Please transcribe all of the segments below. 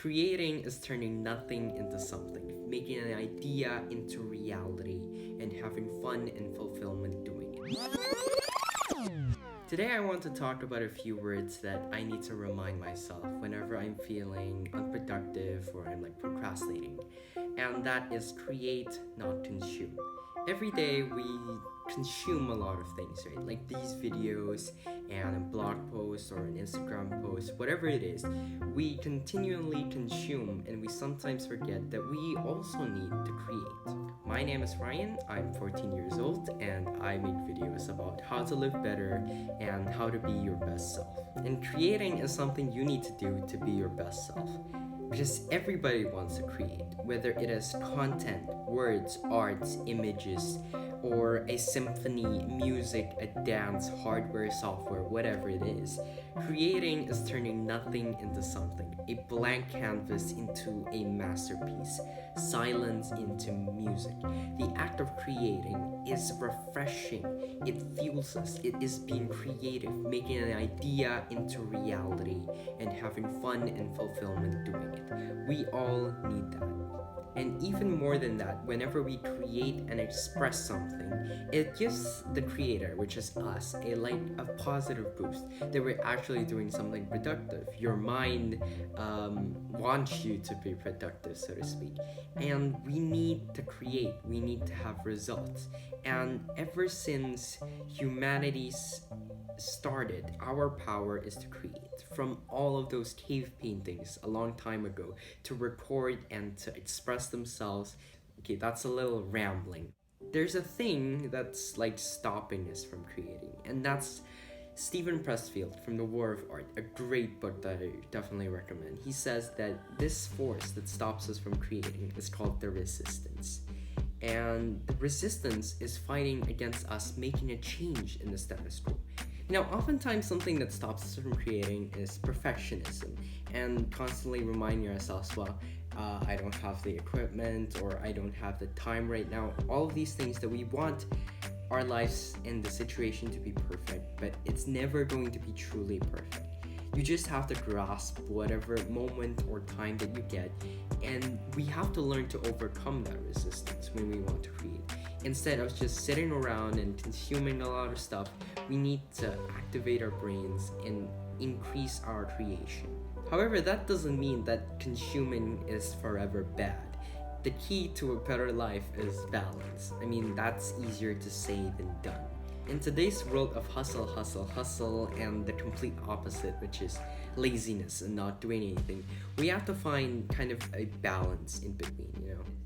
Creating is turning nothing into something, making an idea into reality, and having fun and fulfillment doing it. Today, I want to talk about a few words that I need to remind myself whenever I'm feeling unproductive or I'm procrastinating, and that is create, not consume. Every day, we consume a lot of things, right? Like these videos and a blog post or an Instagram post, whatever it is, we continually consume and we sometimes forget that we also need to create. My name is Ryan, I'm 14 years old, and I make videos about how to live better and how to be your best self. And creating is something you need to do to be your best self. Because everybody wants to create, whether it is content, words, arts, images, or a symphony, music, a dance, hardware, software, whatever it is. Creating is turning nothing into something, a blank canvas into a masterpiece, silence into music. The act of creating is refreshing, it fuels us, it is being creative, making an idea into reality, and having fun and fulfillment doing it. We all need that. And even more than that, whenever we create and express something, it gives the creator, which is us, a positive boost that we're actually doing something productive. Your mind wants you to be productive, so to speak. And we need to create, we need to have results. And ever since humanity's started, our power is to create. From all of those cave paintings a long time ago to record and to express themselves. Okay, that's a little rambling. There's a thing that's stopping us from creating, and that's Stephen Pressfield from The War of Art, a great book that I definitely recommend. He says that this force that stops us from creating is called the resistance. And the resistance is fighting against us making a change in the status quo. Now, oftentimes something that stops us from creating is perfectionism and constantly reminding ourselves, I don't have the equipment or I don't have the time right now. All of these things that we want our lives and the situation to be perfect, but it's never going to be truly perfect. You just have to grasp whatever moment or time that you get, and we have to learn to overcome that resistance when we want to create. Instead of just sitting around and consuming a lot of stuff, we need to activate our brains and increase our creation. However, that doesn't mean that consuming is forever bad. The key to a better life is balance. I mean, that's easier to say than done. In today's world of hustle, hustle, hustle, and the complete opposite, which is laziness and not doing anything, we have to find kind of a balance in between,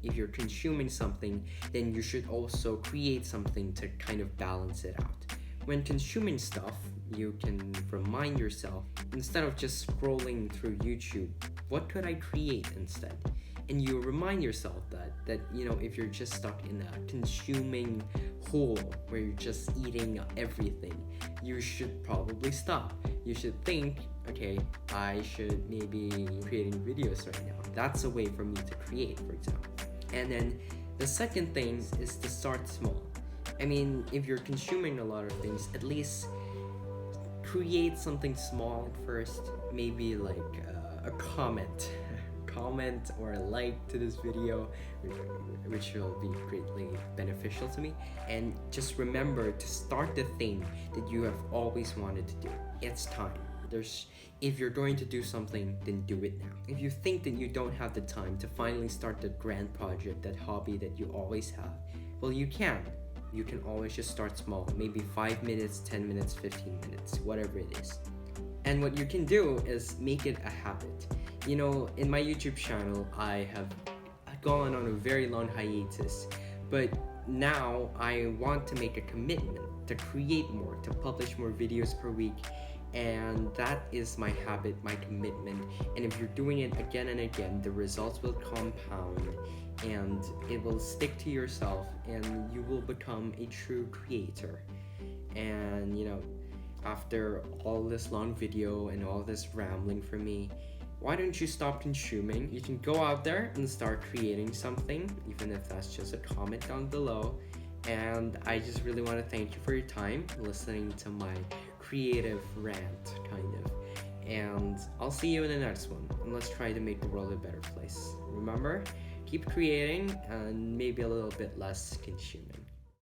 If you're consuming something, then you should also create something to kind of balance it out. When consuming stuff, you can remind yourself, instead of just scrolling through YouTube, what could I create instead? And you remind yourself that if you're just stuck in a consuming hole where you're just eating everything, you should probably stop. You should think, okay, I should maybe creating videos right now. That's a way for me to create, for example. And then the second thing is to start small. I mean, if you're consuming a lot of things, at least create something small at first, maybe a comment or a like to this video, which will be greatly beneficial to me. And just remember to start the thing that you have always wanted to do. It's time. If you're going to do something, then do it now. If you think that you don't have the time to finally start that grand project, that hobby that you always have, well, you can. You can always just start small, maybe 5 minutes, 10 minutes, 15 minutes, whatever it is. And what you can do is make it a habit. In my YouTube channel, I have gone on a very long hiatus, but now I want to make a commitment to create more, to publish more videos per week, and that is my habit, my commitment. And if you're doing it again and again, the results will compound and it will stick to yourself and you will become a true creator. And after all this long video and all this rambling from me, why don't you stop consuming? You can go out there and start creating something, even if that's just a comment down below. And I just really want to thank you for your time listening to my creative rant, kind of. And I'll see you in the next one. And let's try to make the world a better place. Remember, keep creating and maybe a little bit less consuming.